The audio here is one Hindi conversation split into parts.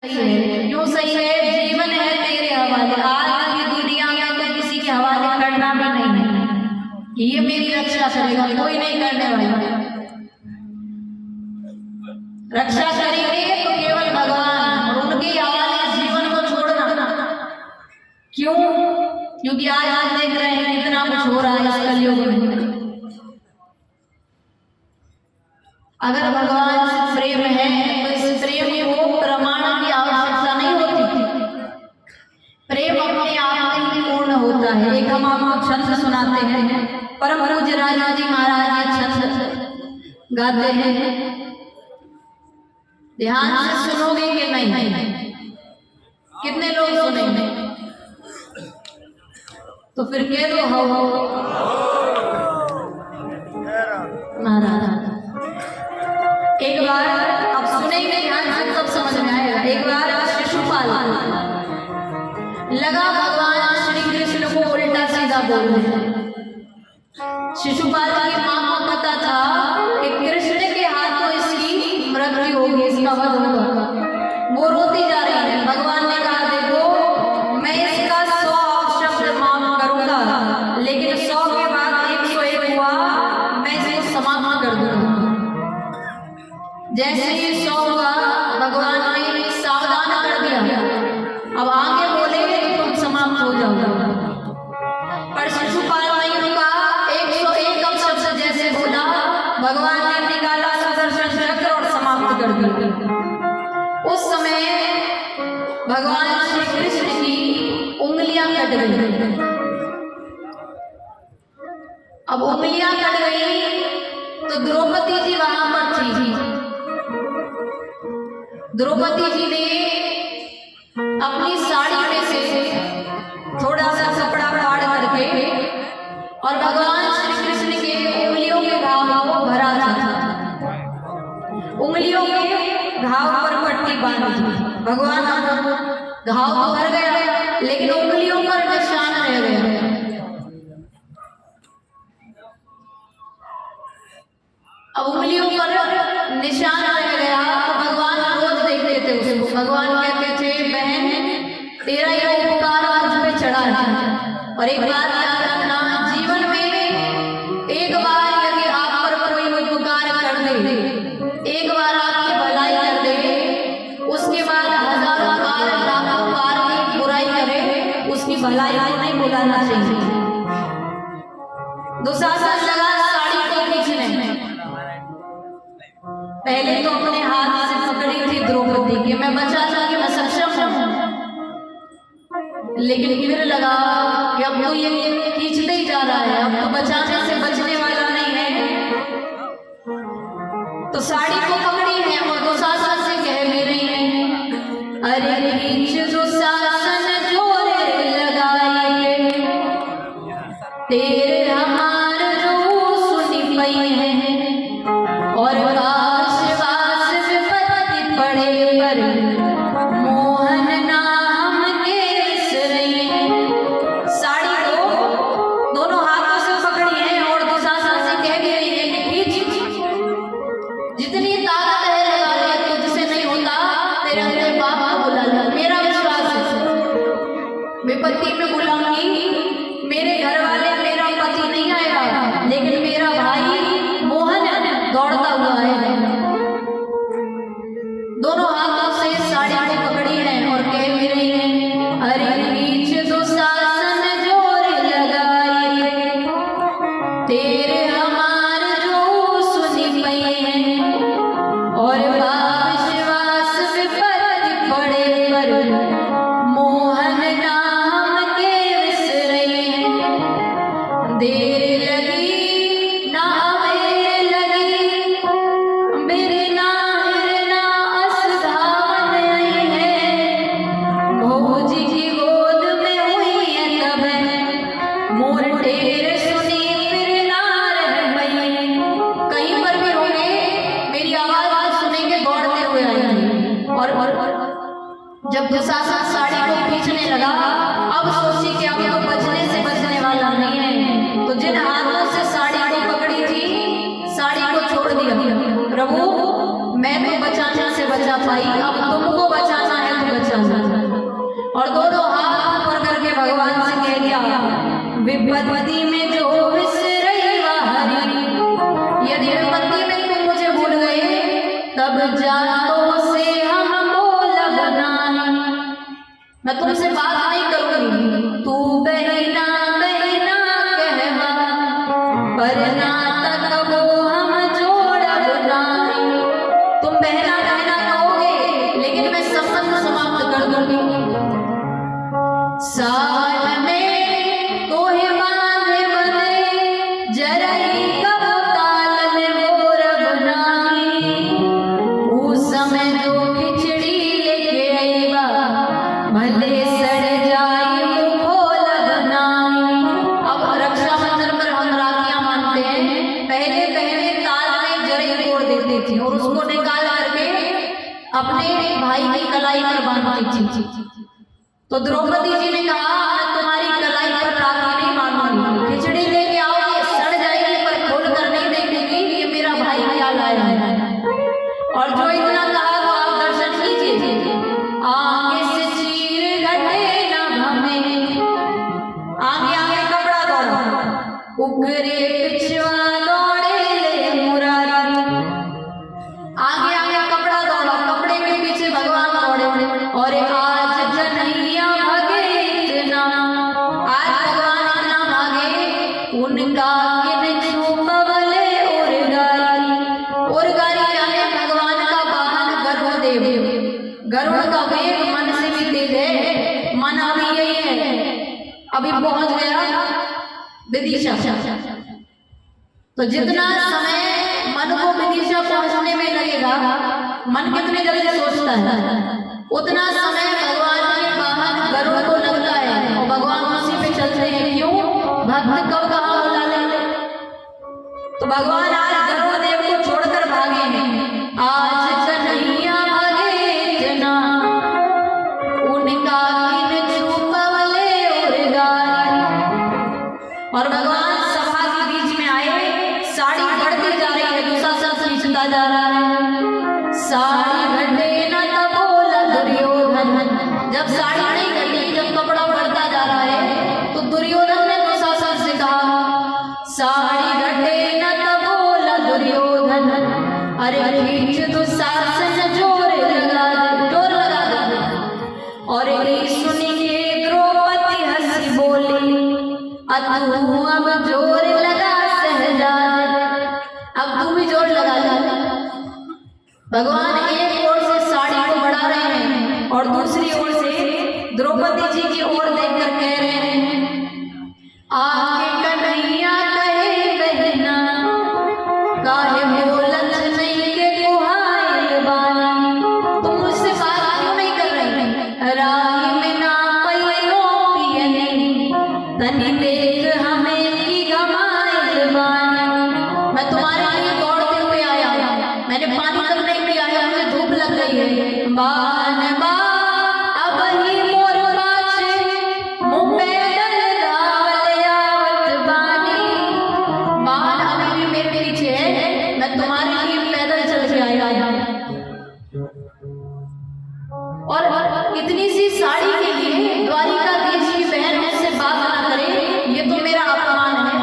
यूं सही है, जीवन है तेरे हवाले। आज की दुनिया में तो किसी के हवाले करना भी नहीं है कि ये मेरी रक्षा करेगा, कोई नहीं करने वाला। रक्षा करेंगे तो केवल भगवान, और उनके हवाले जीवन को छोड़ना क्यों? क्योंकि आज आप देख रहे हैं कितना कुछ हो रहा है इस कलयुग में। अगर भगवान से प्रेम है तो इस प्रेम को प्रमाण की आवश्यकता नहीं होती। प्रेम अपने आप में ही पूर्ण होता है। एक हम आपको छंद सुनाते हैं, परम पूज्य राजा जी महाराज ये छंद गाते हैं, ध्यान से सुनोगे कि नहीं? कितने लोग सुनेंगे? तो फिर कह दो हो महाराज। एक बार अब सुनेंगे ध्यान से तब समझ में आएगा। एक बार शिशुपाल लगा भगवान श्री कृष्ण को उल्टा सीधा बोलने। शिशुपाल की मां को पता था कि कृष्ण के हाथों इसकी मृत्यु होगी, इसका वध होगा। वो रोती जा रही है। भगवान ने कहा देखो मैं इसका 100 शब्द माफ करूंगा, लेकिन 100 के बाद 101 हुआ मैं इसे समाप्त कर दूंगा। जैसे ही 100 हुआ भगवान ने सावधान कर दिया, अब आगे बोले तो तुम समाप्त हो जाओगे। पर शिशुपाल नहीं रुका, 101 शब्द जैसे बोला भगवान ने निकाला सुदर्शन चक्र और समाप्त कर दिया। उस समय भगवान श्री कृष्ण की उंगलियां कट गई। अब उंगलियां कट गई तो द्रौपदी जी वहां पर थी। द्रौपदी जी ने अपनी साड़ी में से थोड़ा सा कपड़ा फाड़ करके और भगवान श्री कृष्ण के उंगलियों के घाव को भरा था। उंगलियों के घाव पर पट्टी बांधी। भगवान घाव तो भर गया लेकिन उंगलियों पर निशान रह गया। अब उंगलियों पर निशान रह गया तो भगवान रोज देखते थे उसको। भगवान कहते थे बहन तेरा ये उपकार आज पे चढ़ा है। और एक बात याद रखना, जीवन में एक बार यदि आप पर कोई उपकार कर दे, एक बार आपकी भलाई कर दे, उसके बाद हजारों बार लाखों बार की बुराई करे, उसकी भलाई को नहीं भुलाना चाहिए। दुशासन लगा साड़ी को खींचने। पहले तो अपने हाथ से पकड़ी थी द्रौपदी की, मैं बचा कि मैं सक्षम हूं, लेकिन फिर लगा कि अब तो ये खींचते ही जा रहा है, अब तो बचाने से बचने वाला नहीं है। तो साड़ी को पकड़ी है और दुशासन से कह भी रही है, अरे खींच दुशासन जोरे लगाए, तेरे हमार जो सुनी पई है, और मोहन नाम के साड़ी को दोनों हाथों से पकड़ी है और दुशासन से कह भी रही है कि जितनी ताकत है लगा ले, तुझसे नहीं होता, तेरे अंदर बाप को बुला ले। मेरा विश्वास है विपत्ति में बुलाऊंगी, मेरे घर वाले मेरा पति नहीं आएगा, लेकिन मेरा भाई मोहन दौड़ता हुआ है। दोनों हाथों से साड़ी को पकड़ी है और कह भी रही है, अरे खींच दुशासन जोरे लगाई, तेरे हमार जो सुनी पई है, और विश्वास विपत्ति पड़े पर मोहन नाम के विसरई है। देर लगी ना मेरे लगी, मेरे ना जब दुशासन साड़ी को खींचने लगा, अब सोची कि अब तो बचने से बचने वाला नहीं है, तो जिन हाथों से साड़ी को पकड़ी थी साड़ी को छोड़ दिया। प्रभु मैं तो बचाने से बचा पाई, अब तुमको बचाना है विपत्ति में जो विसरई वारी, यदि विपत्ति में तुम मुझे भूल गए तब जातो से हम बोलब नाही। मैं तुमसे बात नहीं करूंगी, तू बहना बहना कहवा पर ना तक वो हम जोड़ब नाही। तुम बहना बहना कहोगे लेकिन मैं संबंध समाप्त कर दूंगी। साल में तोहे बांधे बंधे जरई कब तालन मोरब नाही। उस समय जो खिचड़ी लेके आईबा भले सड़ जाई खोलब नाही। अब रक्षाबंधन पर हम राखियां मानते हैं, पहले पहले ताल में जरई तोड़ देती थी और उसको निकाल करके अपने भाई की कलाई पर बांधती थी। तो द्रौपदी जी ने कहा मैं तुम्हारी कलाई पर राखी नहीं बांधूंगी, खिचड़ी लेके आओगे सड़ जाएगी पर खोल कर नहीं देखूंगी ये मेरा भाई क्या लाया है। और जो इतना कहा तो आप दर्शन कीजिए, आगे से चीर घटे न हमें, आगे आगे कपड़ा दौड़ा उगरे पिछवा दौड़े ले मुरारी। आगे आगे कपड़ा दौड़ा, कपड़े के पीछे भगवान दौड़े। और आज जनैया भागे इतना, आज भगवान इतना भागे उनका किन छुपवले और गारी यानी भगवान का वाहन गरुड़ देव। गरुड़ का वेग मन से भी तेज है, मन अभी यही है, अभी पहुंच गया विदिशा। तो जितना समय मन को विदिशा पहुंचने में लगेगा, मन कितने जल्दी सोचता है, उतना समय भगवान के वाहन गरुड़ को लगता है और भगवान उसी पे चलते हैं। क्यों? भक्त कब कहाँ बुला ले। तो भगवान आज गरुड़ देव को छोड़कर भागे हैं। आज कन्हैया भागे इतना उनका किन छुपवले और गारी। और भगवान सभा के बीच में आए, साड़ी बढ़ती जा रही है, दुशासन खींचता जा रहा है। साड़ी घटे न तब बोला दुर्योधन, जब साड़ी नहीं घटी, जब कपड़ा बढ़ता जा रहा है तो दुर्योधन ने दुशासन से कहा साड़ी घटे न तब बोला दुर्योधन, अरे खींच दुशासन जोर लगा दे। और ये सुन के द्रौपदी हंसी बोली अतू अब जोर लगा सहजाद, अब तू भी जोर लगा जा। भगवान एक ओर से साड़ी को बढ़ा रहे हैं और दूसरी ओर से द्रौपदी जी की ओर देखकर कह रहे हैं आगे कन्हैया कहे बहना काहे बोलत नहीं के कुहाई बानी। तुम मुझसे बात क्यों नहीं कर रही? राही में ना पैलो पियनी तनी देख हमें की गमाई बानी। मैं तुम्हारे लिए दौड़ते हुए आया, मैंने पानी तक नहीं पिया है, मुझे धूप लग गई है। बान बा अब ही मोर पाछे मुँह पैदल गावल आवत बानी। बान अभी भी मेरे पीछे है, मैं तुम्हारे लिए पैदल चल के आया। और इतनी सी साड़ी के लिए द्वारिकाधीश की बहन मुझसे बात ना करे, ये तो मेरा अपमान है।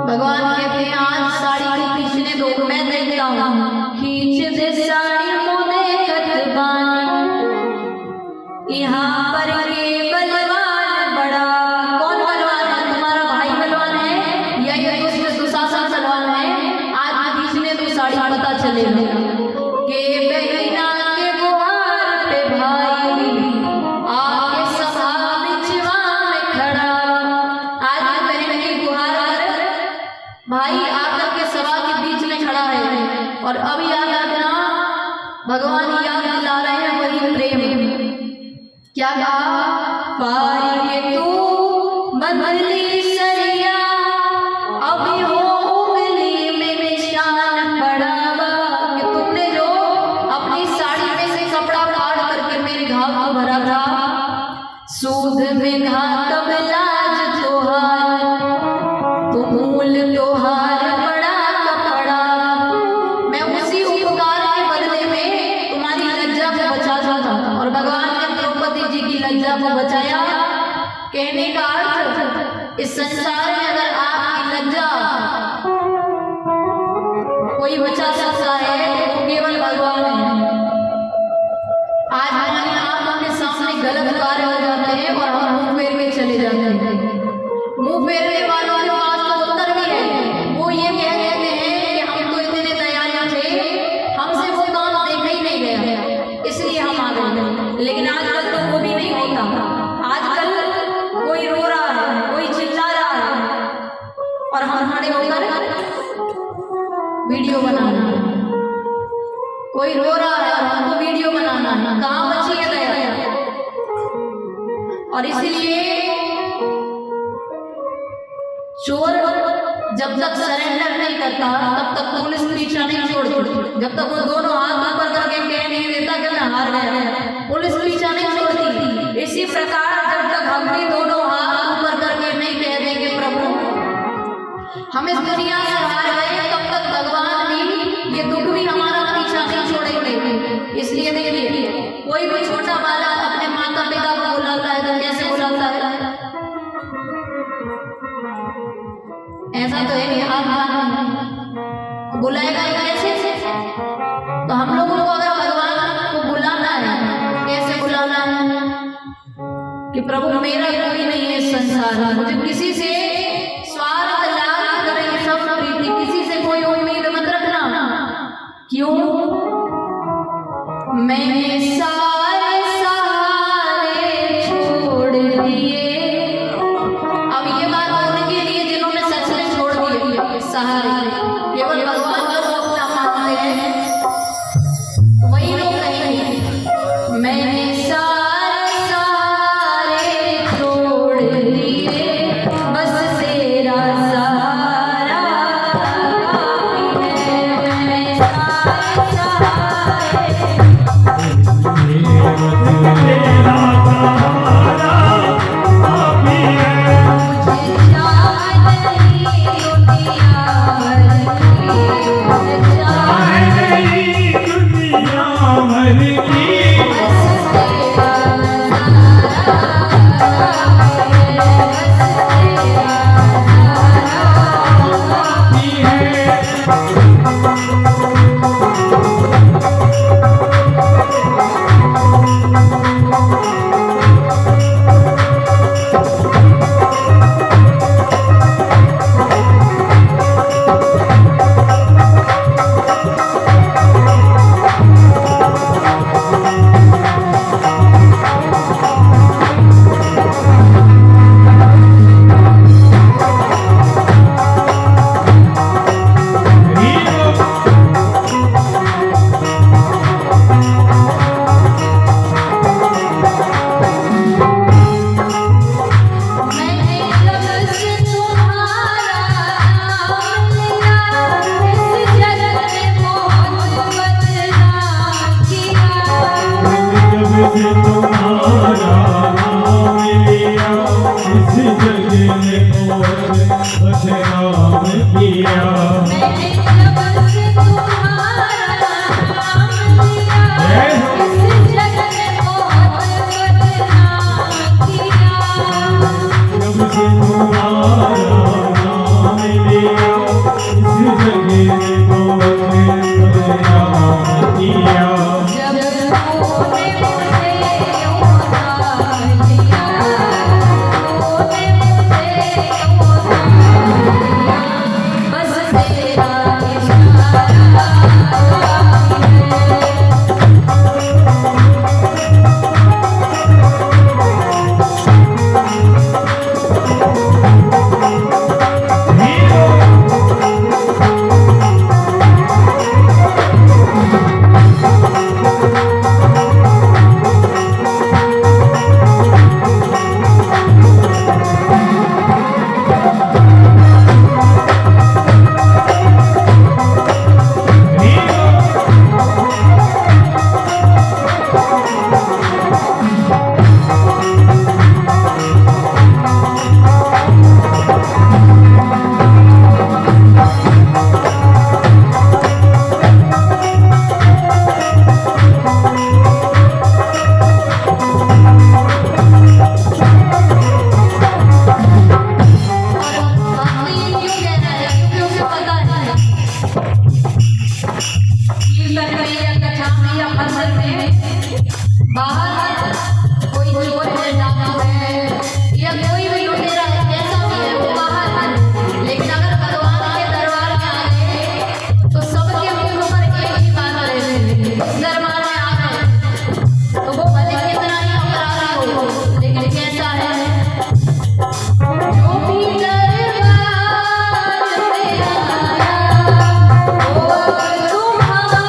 भगवान कहते हैं आज साड़ी को खींचने दो, मैं देखता हूँ। खींच दे साड़ी मुझे देखत बानी, यहाँ पर के बलवान बड़ा। कौन बलवान है? तुम्हारा भाई बलवान है या ये दुशासन बलवान है? आज खींचने दो साड़ी, पता चलेगा के बहना के गुहार पे भाई आके सभा बिचवा में खड़ा। आज बहन की गुहार पर भाई आकर के सभा के बीच में खड़ा है और अब याद रखना भगवान याद दिला रहे हैं वही प्रेम। क्या कहा? पारी के तू बदली सरिया अभी हो उंगली में निशान पड़ा। कि तुमने जो अपनी साड़ी में से कपड़ा फाड़ करके मेरे घाव को भरा था, सूद में घातम लाज तोहार, तुमूल तोहार बड़ा कपड़ा। मैं उसी उपकार के बदले में तुम्हारी लज्जा को बचाता था और भगवान ने द्रौपदी जी की लज्जा को बचाया कहने का अर्थ इस संसार में अगर आपकी लज्जा कोई बचा सकता है तो केवल भगवान है। आज हमारे आप अपने सामने गलत कार्य हो जाते हैं और हम मुंह फेर के चले जाते हैं। मुंह फेरने वालों के पास तो उत्तर भी है, वो ये कह देते हैं कि हम तो इतने दयालु थे, हमसे वो काम देखा ही नहीं गया इसलिए हम आ गए। लेकिन आजकल तो वो भी नहीं होता। आजकल कोई रो रहा है, कोई चिल्ला रहा है और हम खड़े होकर वीडियो बनाना। कोई रो रहा है और हमको वीडियो बनाना है, कहाँ बची है दया? और इसलिए चोर जब तक सरेंडर नहीं करता तब तक पुलिस पीछा नहीं छोड़ती। जब तक वो दोनों हाथ ऊपर करके कह नहीं देता कि मैं हार गया, पुलिस पीछा नहीं छोड़ती। इसी प्रकार जब तक हम भी दोनों हाथ ऊपर करके नहीं कह देंगे प्रभु हम इस दुनिया से हार गए, तब तक भगवान भी ये दुख भी हमारा पीछा नहीं छोड़ेंगे। इसलिए देखिए, कोई भी छोटा बालक अपने माता पिता को बुलाता है तो कैसे बुलाता है? ऐसा तो है नहीं, आप बुलाएगा कैसे? तो हम लोगों को अगर भगवान को बुलाना है, कैसे बुलाना है? कि प्रभु मेरा कोई नहीं है इस संसार में, मुझे किसी से स्वार्थ लाभ करें सब प्रीति, किसी से कोई उम्मीद मत रखना। क्यों? मैंने सारे सहारे छोड़ दिए। अब ये बात उनके लिए जिन्होंने सच में छोड़ दिए सहारे, केवल भगवान का रूप ना मानते हैं, वही लोग कहेंगे मैंने सारे सहारे छोड़ दिए, बस तेरा सहारा है। मैंने सारे सहारे कीर्तन में या कथा में या मंदिर में बाहर कोई चोर है, डाकू है या कोई भी लुटेरा है, कैसा भी है वो बाहर है, लेकिन अगर भगवान के दरबार में आ गए तो सबके मुंह पर एक ही बात रहती है, दरबार में आ गए तो वो भले कितना ही अपराधी हो, लेकिन कैसा है जो भी दरबार में आया वो तुम्हारा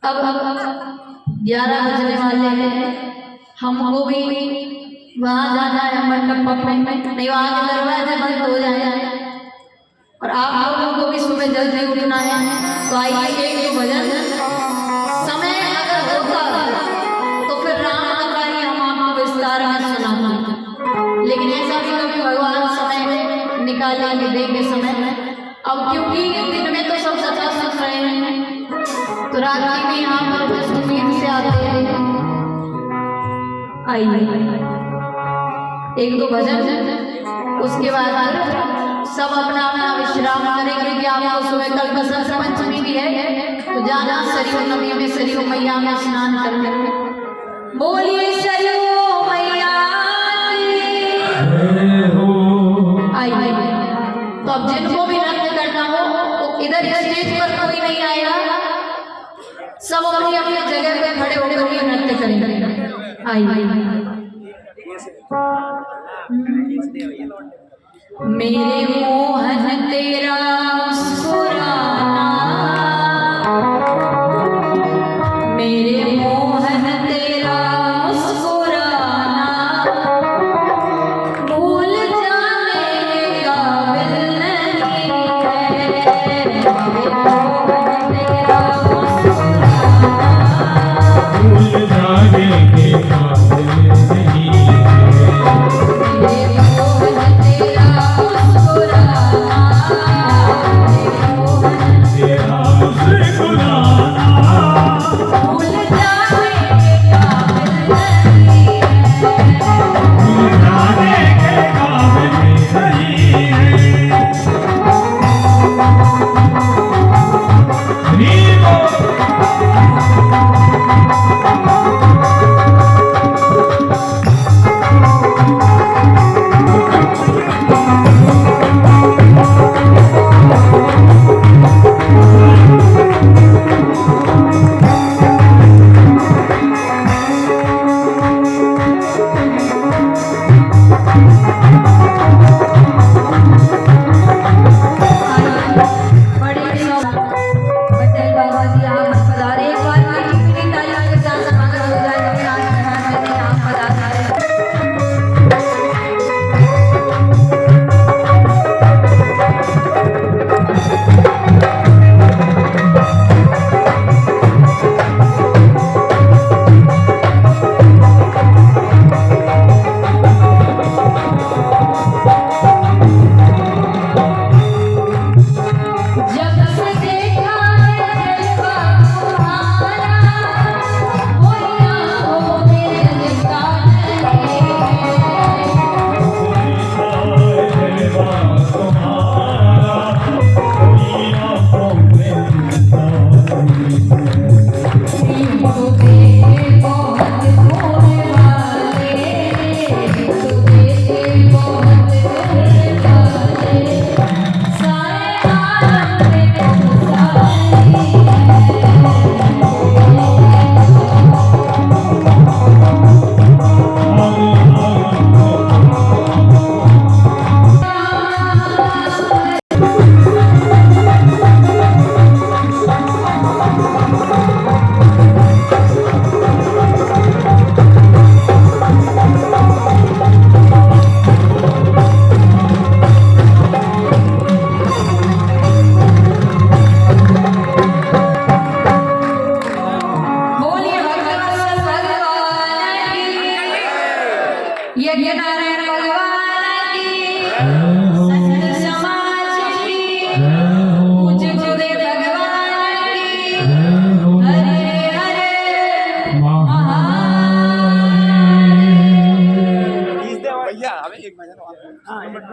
अब 11 बजने वाले हैं, हमको भी वहाँ जाना है मंडप में, नहीं वहाँ के दरवाजे बंद हो जाए और आप लोगों को भी सुबह जल्दी उठना है। तो आइए एक भजन समय अगर होता तो फिर राम कथा ही हम आपको विस्तार में सुनाते, लेकिन ऐसा भी कभी भगवान समय निकालेंगे, देंगे समय। अब क्योंकि दिन में तो सब कथा सुन रहे हैं तो रात में यहाँ पर जिस उम्मीद से आते हैं, आइए एक दो भजन, उसके बाद सब अपना अपना विश्राम करेंगे कि आपको सुबह कल बसंत पंचमी भी है तो जाना सरयू नदी में सरयू मैया में स्नान करने। बोलिए सरयू मैया आइए। तो अब जिनको भी नृत्य करना हो इधर स्टेज पर कोई नहीं आएगा, सब अपनी अपनी जगह पे खड़े होकर भी नृत्य करेंगे। आइए मेरे मोहन तेरा मुस्कुराना, मेरे मोहन तेरा मुस्कुराना भूल जाने के काबिल नहीं है। मेरे मोहन तेरा मुस्कुराना भूल जाने के काबिल नहीं है। मेरे मोहन तेरा मुस्कुराना नारायण भगवान की, संत समाज की, पूज्य गुरुदेव भगवान की। हरे हरे भैया अबे एक भजन और। हाँ, एक भजन।